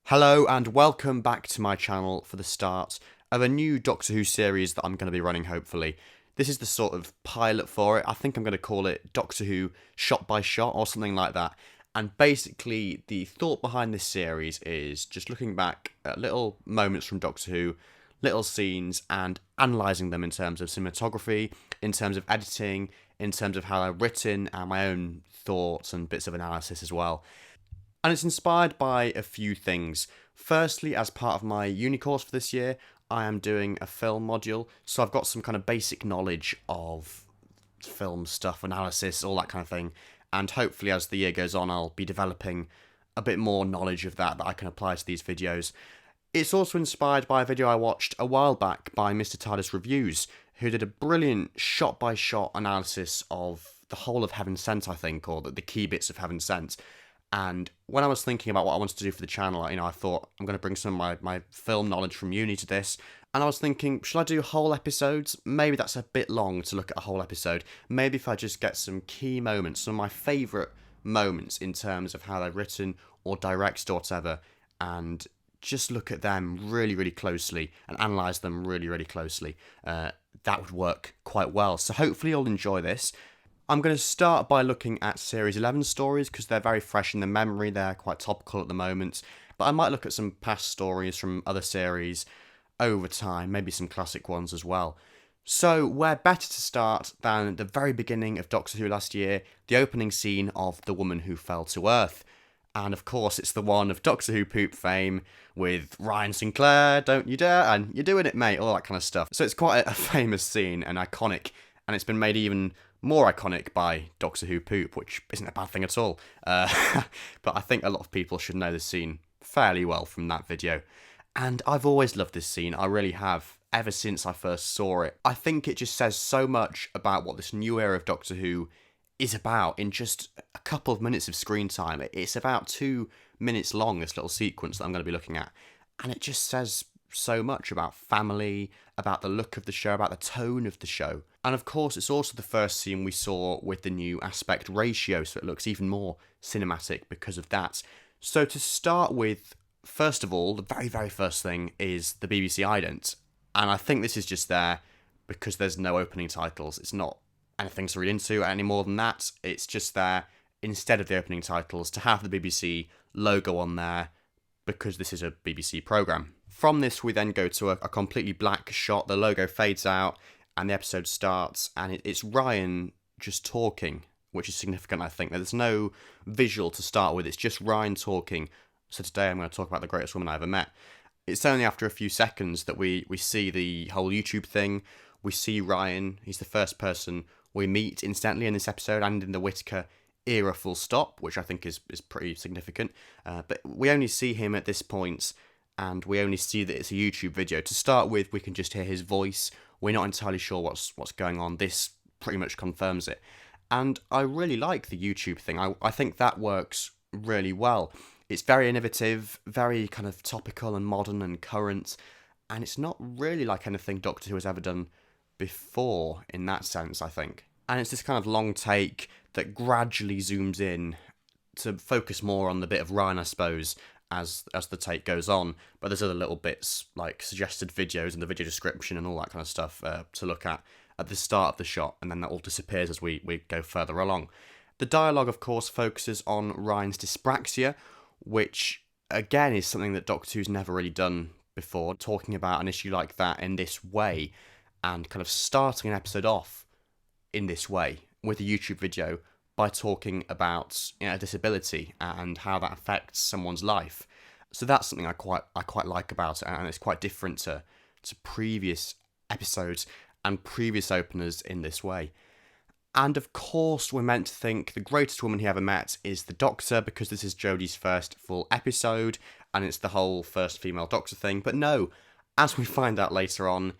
Hello and welcome back to my channel for the start of a new Doctor Who series that I'm going to be running hopefully. This is the sort of pilot for it. I think I'm going to call it Doctor Who Shot by Shot or something like that. And basically the thought behind this series is just looking back at little moments from Doctor Who, little scenes, and analysing them in terms of cinematography, in terms of editing, in terms of how they're written, and my own thoughts and bits of analysis as well. And it's inspired by a few things. Firstly, as part of my uni course for this year, I am doing a film module, so I've got some kind of basic knowledge of film stuff, analysis, all that kind of thing. And hopefully, as the year goes on, I'll be developing a bit more knowledge of that I can apply to these videos. It's also inspired by a video I watched a while back by Mr. TARDIS Reviews, who did a brilliant shot by shot analysis of the whole of Heaven Sent, I think, or the key bits of Heaven Sent. And when I was thinking about what I wanted to do for the channel, I thought I'm going to bring some of my film knowledge from uni to this. And I was thinking, should I do whole episodes? Maybe that's a bit long to look at a whole episode. Maybe if I just get some key moments, some of my favourite moments in terms of how they're written or directed or whatever, and just look at them really, really closely and analyse them really, really closely. That would work quite well. So hopefully you'll enjoy this. I'm going to start by looking at Series 11 stories because they're very fresh in the memory, they're quite topical at the moment, but I might look at some past stories from other series over time, maybe some classic ones as well. So, where better to start than the very beginning of Doctor Who last year, the opening scene of The Woman Who Fell to Earth. And of course, it's the one of Doctor Who poop fame with Ryan Sinclair, don't you dare, and you're doing it, mate, all that kind of stuff. So, it's quite a famous scene and iconic, and it's been made even more iconic by Doctor Who poop, which isn't a bad thing at all. But I think a lot of people should know this scene fairly well from that video. And I've always loved this scene, I really have, ever since I first saw it. I think it just says so much about what this new era of Doctor Who is about in just a couple of minutes of screen time. It's about 2 minutes long, this little sequence that I'm going to be looking at. And it just says so much about family, about the look of the show, about the tone of the show. And of course, it's also the first scene we saw with the new aspect ratio, so it looks even more cinematic because of that. So to start with, first of all, the very, very first thing is the BBC ident. And I think this is just there because there's no opening titles. It's not anything to read into any more than that. It's just there, instead of the opening titles, to have the BBC logo on there because this is a BBC programme. From this, we then go to a completely black shot. The logo fades out and the episode starts, and it's Ryan just talking, which is significant, I think. There's no visual to start with. It's just Ryan talking. So today I'm going to talk about the greatest woman I ever met. It's only after a few seconds that we see the whole YouTube thing. We see Ryan. He's the first person we meet instantly in this episode and in the Whittaker era full stop, which I think is pretty significant. But we only see him at this point, and we only see that it's a YouTube video. To start with, we can just hear his voice. We're not entirely sure what's going on. This pretty much confirms it. And I really like the YouTube thing. I think that works really well. It's very innovative, very kind of topical and modern and current, and it's not really like anything Doctor Who has ever done before in that sense, I think. And it's this kind of long take that gradually zooms in to focus more on the bit of Ryan, I suppose, as the take goes on. But there's other little bits like suggested videos and the video description and all that kind of stuff to look at the start of the shot, and then that all disappears as we go further along. The dialogue, of course, focuses on Ryan's dyspraxia, which again is something that Doctor Who's never really done before, talking about an issue like that in this way and kind of starting an episode off in this way with a YouTube video by talking about a disability and how that affects someone's life. So that's something I quite like about it, and it's quite different to previous episodes and previous openers in this way. And of course, we're meant to think the greatest woman he ever met is the Doctor, because this is Jodie's first full episode, and it's the whole first female Doctor thing. But no, as we find out later on,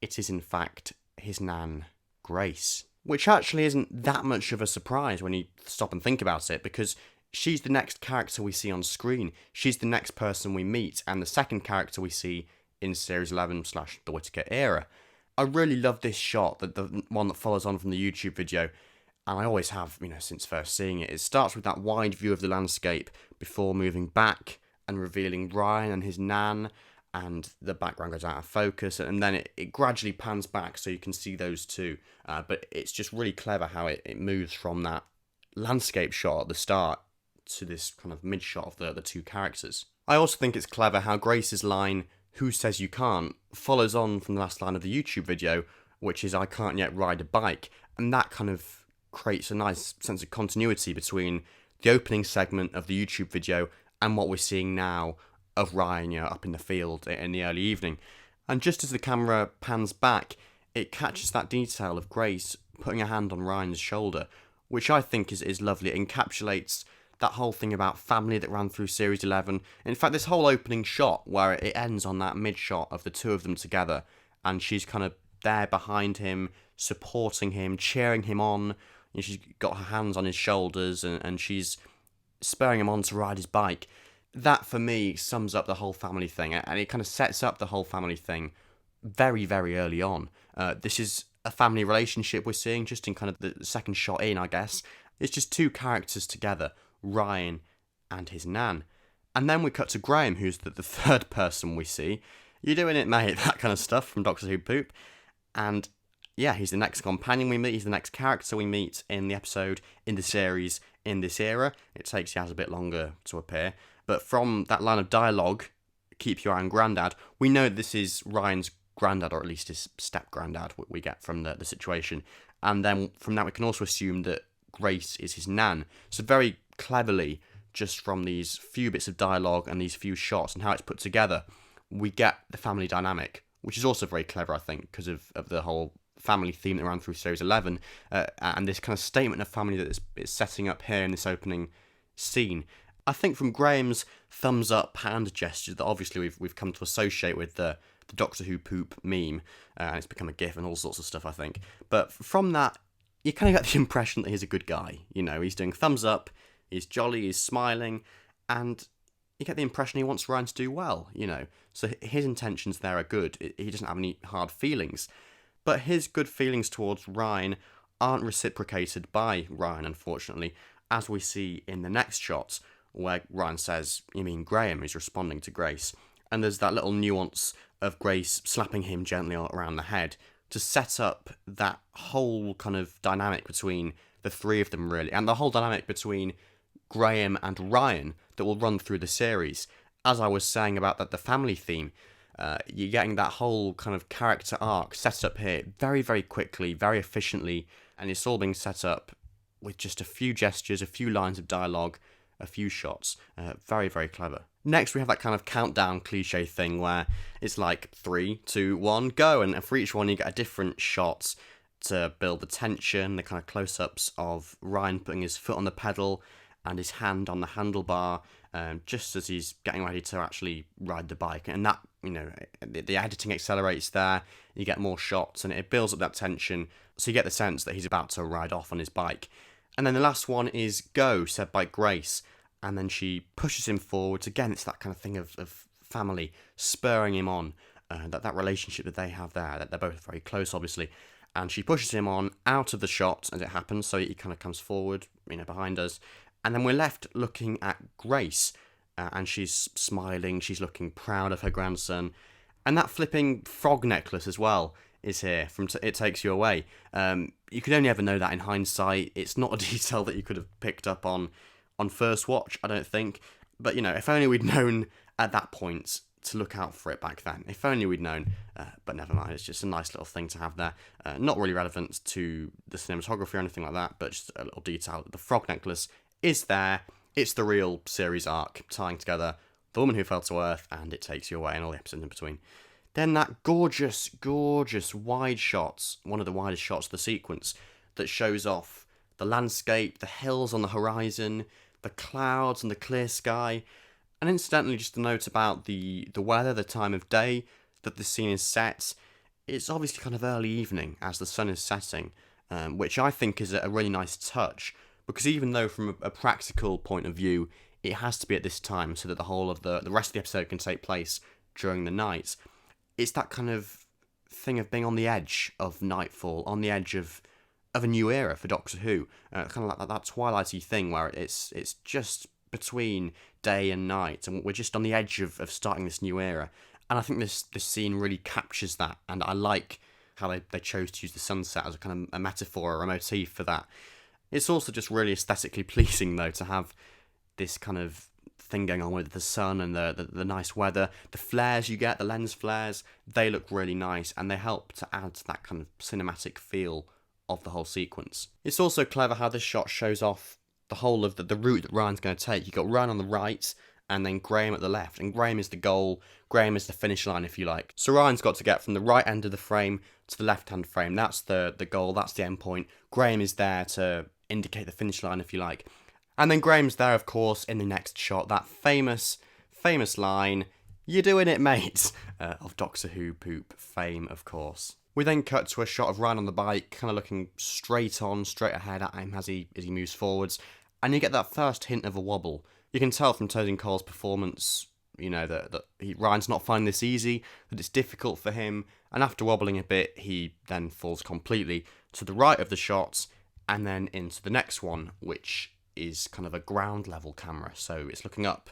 it is in fact his nan, Grace. Which actually isn't that much of a surprise when you stop and think about it, because she's the next character we see on screen. She's the next person we meet, and the second character we see in Series 11 / the Whittaker era. I really love this shot, the one that follows on from the YouTube video, and I always have, since first seeing it. It starts with that wide view of the landscape before moving back and revealing Ryan and his nan, and the background goes out of focus, and then it gradually pans back so you can see those two. But it's just really clever how it moves from that landscape shot at the start to this kind of mid shot of the two characters. I also think it's clever how Grace's line, "Who says you can't?" follows on from the last line of the YouTube video, which is, "I can't yet ride a bike," and that kind of creates a nice sense of continuity between the opening segment of the YouTube video and what we're seeing now of Ryan, up in the field in the early evening. And just as the camera pans back, it catches that detail of Grace putting a hand on Ryan's shoulder, which I think is lovely. It encapsulates that whole thing about family that ran through Series 11. In fact, this whole opening shot where it ends on that mid shot of the two of them together, and she's kind of there behind him, supporting him, cheering him on. She's got her hands on his shoulders and she's spurring him on to ride his bike. That, for me, sums up the whole family thing, and it kind of sets up the whole family thing very, very early on. This is a family relationship we're seeing just in kind of the second shot in, I guess. It's just two characters together, Ryan and his nan. And then we cut to Graham, who's the third person we see. "You doing it, mate?" That kind of stuff from Doctor Who Poop. And yeah, he's the next companion we meet. He's the next character we meet in the episode, in the series, in this era. It takes Yaz a bit longer to appear. But from that line of dialogue, "Keep your eye on Grandad," we know this is Ryan's granddad, or at least his step-granddad, what we get from the situation. And then from that we can also assume that Grace is his nan. So very cleverly, just from these few bits of dialogue and these few shots and how it's put together, we get the family dynamic, which is also very clever, I think, because of the whole family theme that ran through Series 11, and this kind of statement of family that is setting up here in this opening scene. I think from Graham's thumbs up hand gesture that obviously we've come to associate with the Doctor Who Poop meme, and it's become a gif and all sorts of stuff, I think. But from that, you kind of get the impression that he's a good guy. He's doing thumbs up, he's jolly, he's smiling, and you get the impression he wants Ryan to do well, So his intentions there are good. He doesn't have any hard feelings. But his good feelings towards Ryan aren't reciprocated by Ryan, unfortunately, as we see in the next shot, where Ryan says, "You mean Graham?" is responding to Grace. And there's that little nuance of Grace slapping him gently around the head to set up that whole kind of dynamic between the three of them, really, and the whole dynamic between Graham and Ryan that will run through the series. As I was saying about the family theme, you're getting that whole kind of character arc set up here very, very quickly, very efficiently, and it's all being set up with just a few gestures, a few lines of dialogue, a few shots. Very, very clever. Next, we have that kind of countdown cliche thing where it's like 3, 2, 1, go, and for each one you get a different shot to build the tension, the kind of close-ups of Ryan putting his foot on the pedal and his hand on the handlebar, just as he's getting ready to actually ride the bike. And that, the editing accelerates there, you get more shots, and it builds up that tension, so you get the sense that he's about to ride off on his bike. And then the last one is go, said by Grace, and then she pushes him forwards. Again, it's that kind of thing of family, spurring him on, that relationship that they have there, that they're both very close, obviously. And she pushes him on out of the shot as it happens, so he kind of comes forward, behind us. And then we're left looking at Grace, and she's smiling, she's looking proud of her grandson. And that flipping frog necklace as well is here from It Takes You Away. You could only ever know that in hindsight. It's not a detail that you could have picked up on first watch, I don't think. But, if only we'd known at that point to look out for it back then. If only we'd known, but never mind. It's just a nice little thing to have there. Not really relevant to the cinematography or anything like that, but just a little detail. The frog necklace is there. It's the real series arc tying together The Woman Who Fell to Earth and It Takes You Away and all the episodes in between. Then that gorgeous, gorgeous wide shots, one of the widest shots of the sequence, that shows off the landscape, the hills on the horizon, the clouds and the clear sky. And incidentally, just a note about the weather, the time of day that the scene is set. It's obviously kind of early evening as the sun is setting, which I think is a really nice touch, because even though from a practical point of view, it has to be at this time so that the whole of the rest of the episode can take place during the night, it's that kind of thing of being on the edge of nightfall, on the edge of a new era for Doctor Who, kind of like that twilighty thing where it's just between day and night, and we're just on the edge of starting this new era. And I think this scene really captures that, and I like how they chose to use the sunset as a kind of a metaphor or a motif for that. It's also just really aesthetically pleasing, though, to have this kind of thing going on with the sun and the nice weather. The flares you get, the lens flares, they look really nice, and they help to add to that kind of cinematic feel of the whole sequence. It's also clever how this shot shows off the whole of the route that Ryan's going to take. You've got Ryan on the right, and then Graham at the left, and Graham is the goal, Graham is the finish line, if you like. So Ryan's got to get from the right end of the frame to the left-hand frame. That's the goal, that's the end point. Graham is there to indicate the finish line, if you like. And then Graham's there, of course, in the next shot, that famous line, "You're doing it, mate," of Doctor Who poop fame, of course. We then cut to a shot of Ryan on the bike, kind of looking straight ahead at him as he moves forwards, and you get that first hint of a wobble. You can tell from Tosin Cole's performance, you know, that Ryan's not finding this easy, that it's difficult for him, and after wobbling a bit, he then falls completely to the right of the shot, and then into the next one, which is kind of a ground level camera, so it's looking up,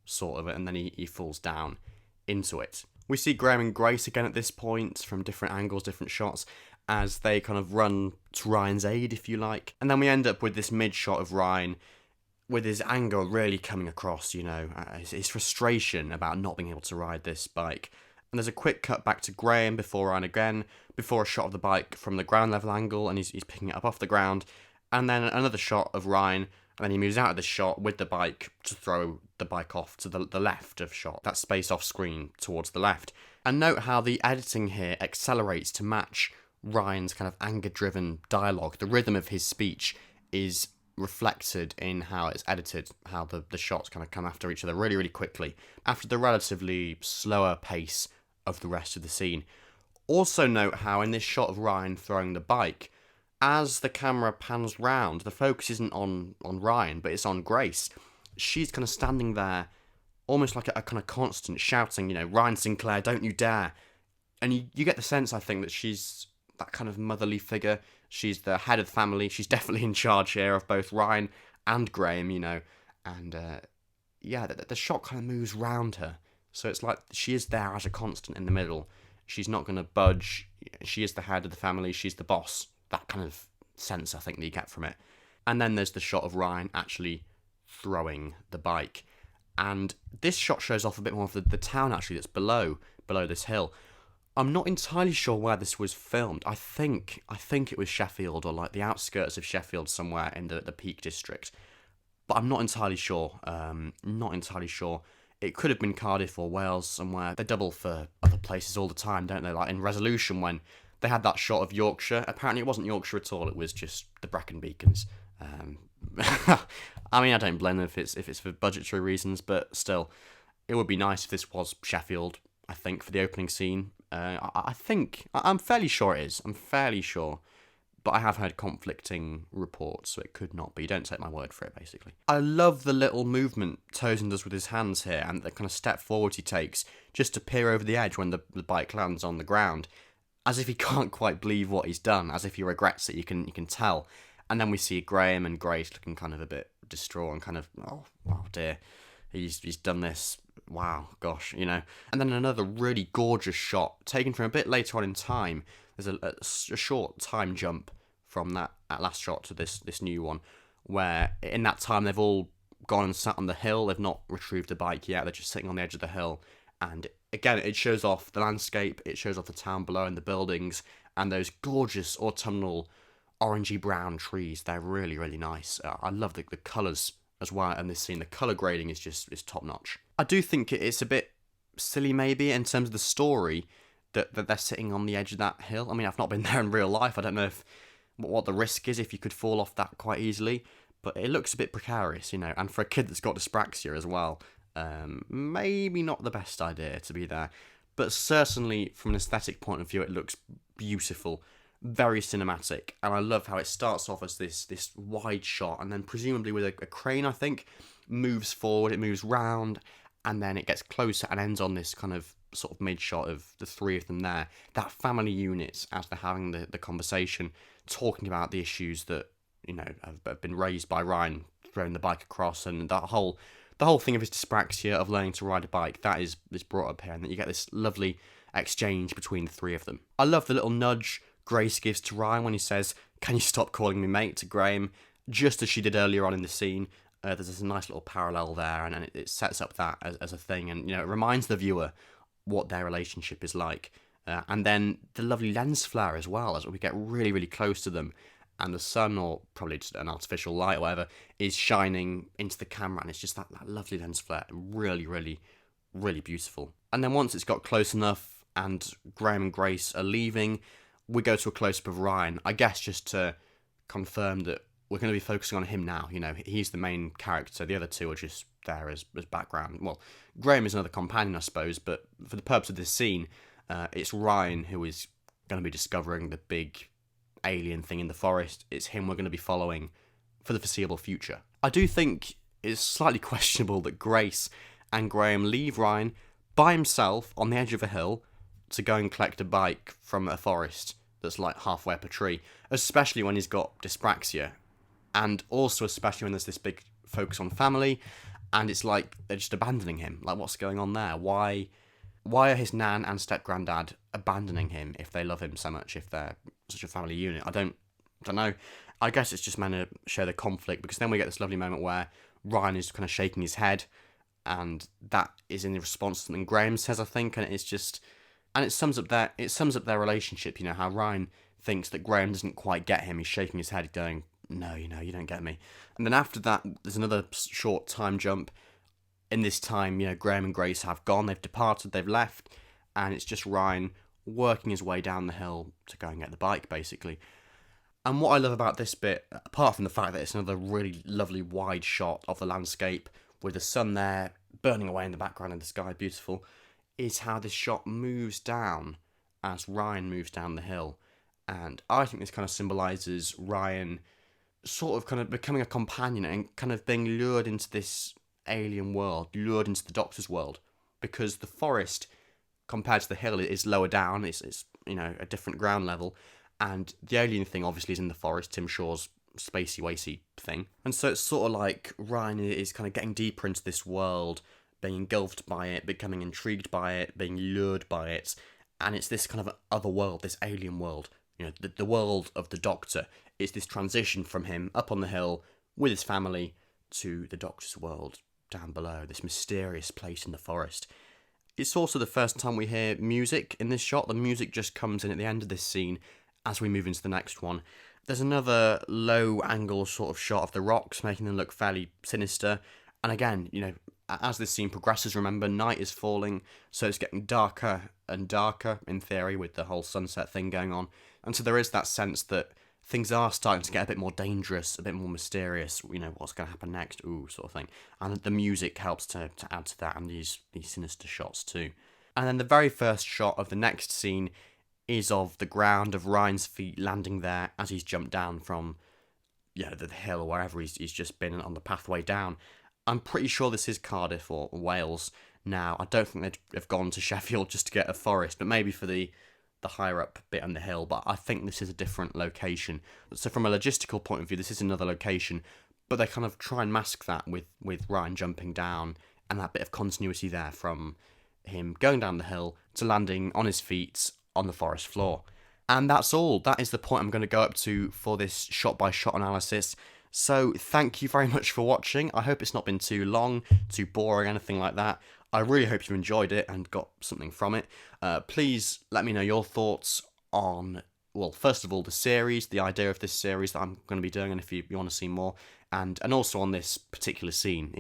sort of, and then he falls down into it. We see Graham and Grace again at this point, from different angles, different shots, as they kind of run to Ryan's aid, if you like. And then we end up with this mid-shot of Ryan, with his anger really coming across, you know, his frustration about not being able to ride this bike. And there's a quick cut back to Graham before Ryan again, before a shot of the bike from the ground level angle, and he's picking it up off the ground. And then another shot of Ryan, and then he moves out of the shot with the bike to throw the bike off to the left of shot, that space off screen towards the left. And note how the editing here accelerates to match Ryan's kind of anger-driven dialogue. The rhythm of his speech is reflected in how it's edited, how the shots kind of come after each other really, really quickly, after the relatively slower pace of the rest of the scene. Also note how in this shot of Ryan throwing the bike, as the camera pans round, the focus isn't on Ryan, but it's on Grace. She's kind of standing there, almost like a kind of constant, shouting, you know, "Ryan Sinclair, don't you dare." And you get the sense, I think, that she's that kind of motherly figure. She's the head of the family. She's definitely in charge here of both Ryan and Graham, you know. And, yeah, the shot kind of moves round her. So it's like she is there as a constant in the middle. She's not going to budge. She is the head of the family. She's the boss. That kind of sense, I think, that you get from it. And then there's the shot of Ryan actually throwing the bike. And this shot shows off a bit more of the town, actually, that's below this hill. I'm not entirely sure where this was filmed. I think it was Sheffield, or like the outskirts of Sheffield somewhere in the Peak District. But I'm not entirely sure. It could have been Cardiff or Wales somewhere. They double for other places all the time, don't they? Like in Resolution, when they had that shot of Yorkshire. Apparently it wasn't Yorkshire at all. It was just the Brecon Beacons. I mean, I don't blame them if it's for budgetary reasons, but still, it would be nice if this was Sheffield, I think, for the opening scene. I'm fairly sure it is. I'm fairly sure. But I have heard conflicting reports, so it could not be. Don't take my word for it, basically. I love the little movement Tosin does with his hands here, and the kind of step forward he takes just to peer over the edge when the bike lands on the ground, as if he can't quite believe what he's done, as if he regrets it. You can tell. And then we see Graham and Grace looking kind of a bit distraught and kind of, oh dear, he's done this. Wow, gosh, you know. And then another really gorgeous shot taken from a bit later on in time. There's a short time jump from that last shot to this new one, where in that time they've all gone and sat on the hill. They've not retrieved the bike yet. They're just sitting on the edge of the hill. And again, it shows off the landscape. It shows off the town below and the buildings and those gorgeous autumnal orangey brown trees. They're really, really nice. I love the colours as well in this scene. The colour grading is top notch. I do think it's a bit silly maybe in terms of the story that they're sitting on the edge of that hill. I mean, I've not been there in real life. I don't know what the risk is if you could fall off that quite easily, but it looks a bit precarious, you know. And for a kid that's got dyspraxia as well, maybe not the best idea to be there. But certainly from an aesthetic point of view, it looks beautiful. Very cinematic, and I love how it starts off as this wide shot, and then presumably with a crane, I think, moves forward, it moves round, and then it gets closer and ends on this kind of sort of mid shot of the three of them there. That family unit as they're having the conversation, talking about the issues that, you know, have been raised by Ryan throwing the bike across, and the whole thing of his dyspraxia of learning to ride a bike, that is brought up here, and that you get this lovely exchange between the three of them. I love the little nudge Grace gives to Ryan when he says, "Can you stop calling me mate?" to Graham, just as she did earlier on in the scene. There's this nice little parallel there, and it sets up that as a thing, and it reminds the viewer what their relationship is like. And then the lovely lens flare as well, as we get really, really close to them, and the sun, or probably just an artificial light or whatever, is shining into the camera, and it's just that lovely lens flare. Really, really, really beautiful. And then once it's got close enough and Graham and Grace are leaving, we go to a close-up of Ryan, I guess just to confirm that we're going to be focusing on him now. He's the main character. The other two are just there as background. Well, Graham is another companion, I suppose, but for the purpose of this scene, it's Ryan who is going to be discovering the big alien thing in the forest. It's him we're going to be following for the foreseeable future. I do think it's slightly questionable that Grace and Graham leave Ryan by himself on the edge of a hill to go and collect a bike from a forest that's like halfway up a tree, especially when he's got dyspraxia, and also especially when there's this big focus on family, and it's like they're just abandoning him. Like, what's going on there? Why are his nan and step-granddad abandoning him if they love him so much, if they're such a family unit? I don't know. I guess it's just meant to show the conflict, because then we get this lovely moment where Ryan is kind of shaking his head, and that is in response to something Graham says, I think, and it sums up their relationship. How Ryan thinks that Graham doesn't quite get him. He's shaking his head, going, "No, you don't get me." And then after that, there's another short time jump. In this time, Graham and Grace have gone. They've departed. They've left, and it's just Ryan working his way down the hill to go and get the bike, basically. And what I love about this bit, apart from the fact that it's another really lovely wide shot of the landscape with the sun there burning away in the background and the sky beautiful, is how this shot moves down as Ryan moves down the hill. And I think this kind of symbolises Ryan sort of kind of becoming a companion and kind of being lured into this alien world, lured into the Doctor's world, because the forest, compared to the hill, is lower down. It's a different ground level, and the alien thing obviously is in the forest, Tim Shaw's spacey wacy thing. And so it's sort of like Ryan is kind of getting deeper into this world, being engulfed by it, becoming intrigued by it, being lured by it, and it's this kind of other world, this alien world, the world of the Doctor. It's this transition from him up on the hill with his family to the Doctor's world down below, this mysterious place in the forest. It's also the first time we hear music in this shot. The music just comes in at the end of this scene as we move into the next one. There's another low angle sort of shot of the rocks, making them look fairly sinister. And again, as this scene progresses, remember, night is falling, so it's getting darker and darker, in theory, with the whole sunset thing going on. And so there is that sense that things are starting to get a bit more dangerous, a bit more mysterious, what's going to happen next, sort of thing. And the music helps to add to that, and these sinister shots too. And then the very first shot of the next scene is of the ground, of Ryan's feet landing there as he's jumped down from the hill or wherever he's just been on the pathway down. I'm pretty sure this is Cardiff or Wales now. I don't think they'd have gone to Sheffield just to get a forest, but maybe for the higher up bit on the hill. But I think this is a different location. So from a logistical point of view, this is another location, but they kind of try and mask that with Ryan jumping down and that bit of continuity there from him going down the hill to landing on his feet on the forest floor. And that's all. That is the point I'm going to go up to for this shot-by-shot analysis. So thank you very much for watching. I hope it's not been too long, too boring, anything like that. I really hope you enjoyed it and got something from it. Please let me know your thoughts on, well, first of all, the series, the idea of this series that I'm going to be doing, and if you want to see more, and also on this particular scene.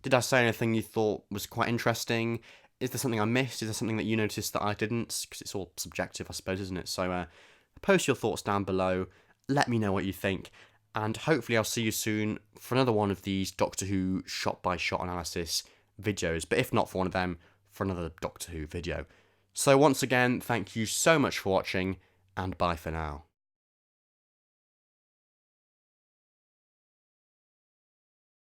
Did I say anything you thought was quite interesting? Is there something I missed? Is there something that you noticed that I didn't? Because it's all subjective, I suppose, isn't it? So post your thoughts down below. Let me know what you think. And hopefully I'll see you soon for another one of these Doctor Who shot-by-shot analysis videos. But if not for one of them, for another Doctor Who video. So once again, thank you so much for watching, and bye for now.